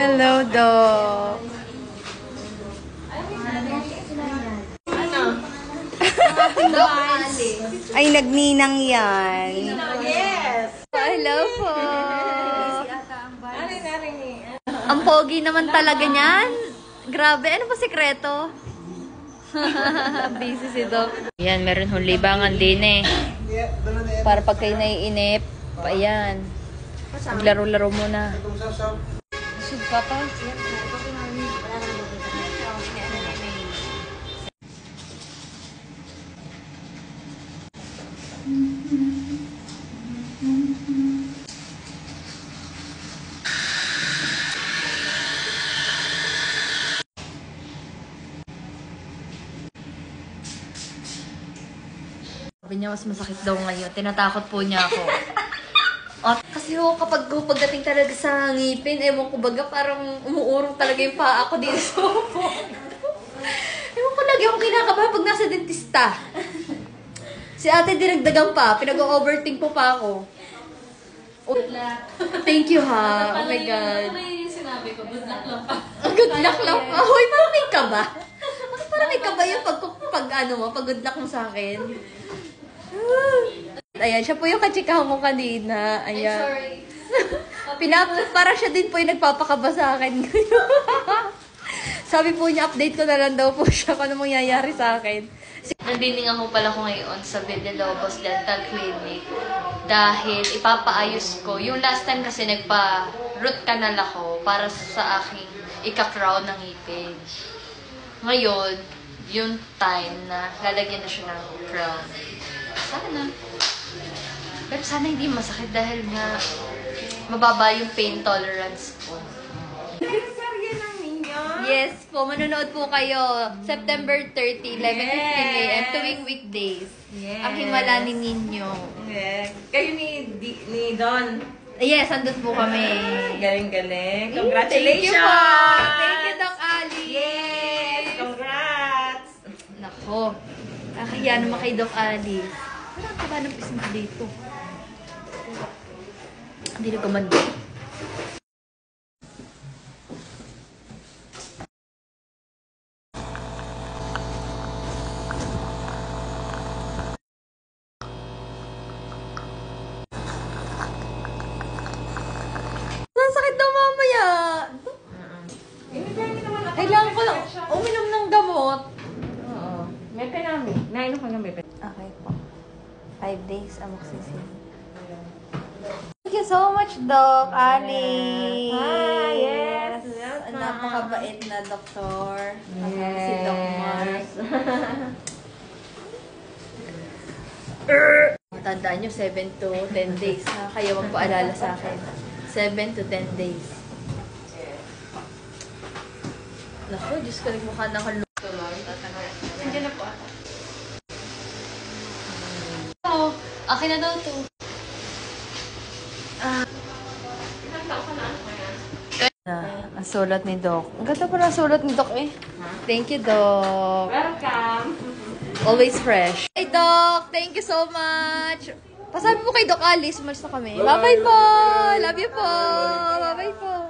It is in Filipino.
Hello, Doc. Ay, nagninang yan. Yes! Hello po. Ang pogi naman talaga niyan. Grabe, ano pa sekreto? Busy si Doc. Yan, meron hong libangan din eh. Para pag kayo naiinip, ayan. Maglaro-laro muna. Sud pa pa. Sabi niya, mas masakit daw ngayon. Tinatakot po niya ako. At kasi pagdating talaga sa ngipin, ewan ko baga, parang umuurong talaga yung paa ko dito sa upo. Ewan ko, lagi akong kinakabahan pag nasa dentista. Si ate dinagdagan pa, pinag-overthink po pa ako. Good luck. Thank you ha. Oh my God. Ano yung sinabi ko? Good luck lang pa. Good luck lang pa. Hoy, parang may kaba. Parang may kaba yung pag good luck mo sa akin. Ayan, siya po yung kachikahan ko kanina. Ayan. I'm sorry. Para siya din po yung nagpapakaba sa akin. Sabi po niya, update ko na lang daw po siya kung ano mangyayari sa akin. Nandini nga po pala ko ngayon sa Villalobos Dental Clinic dahil ipapaayos ko. Yung last time kasi nagpa-root canal ako para sa aking ika-crown ng ngipin. Ngayon, yung time na lalagyan na siya ng crown. Sana. Pero sana hindi masakit dahil nga mababa yung pain tolerance ko. Yes po, manonood po kayo. September 30, 11:15 a.m. tuwing weekdays. Yes. Ang himala ni Ninyo. Yes. Kayo ni Don. Yes, andun po kami. Galing-galing. Thank you Congratulations! po. Thank you, Doc Ali. Yes! Congrats! Nako. Kaya naman kay Doc Ali. Parang kaba ng pisma dito. Hindi na gumanda. Sakit daw mamaya. Kailangan ko lang uminom ng gamot. Oo. May penami. Nainom ka nga may penami. Okay po. 5 days amoxicillin. Thank you so much, Doc Ali. Hi, yes. Ang napakabait na doktor. Yes. Si Doc Mars. Tandaan nyo, 7 to 10 days. Ha? Kaya magpaalala sa akin. 7 to 10 days. Naku, Diyos ko, nagmukha na ako Nandiyan na po ako. Oh, akin na daw to. Ang sulat ni Doc. Ang ganda pala ang sulat ni Doc eh. Thank you, Doc. Welcome! Always fresh. Hey, Doc! Thank you so much! Pasabi po kay Doc Alice, umalis na kami. Bye-bye po! Love you po! Bye-bye po!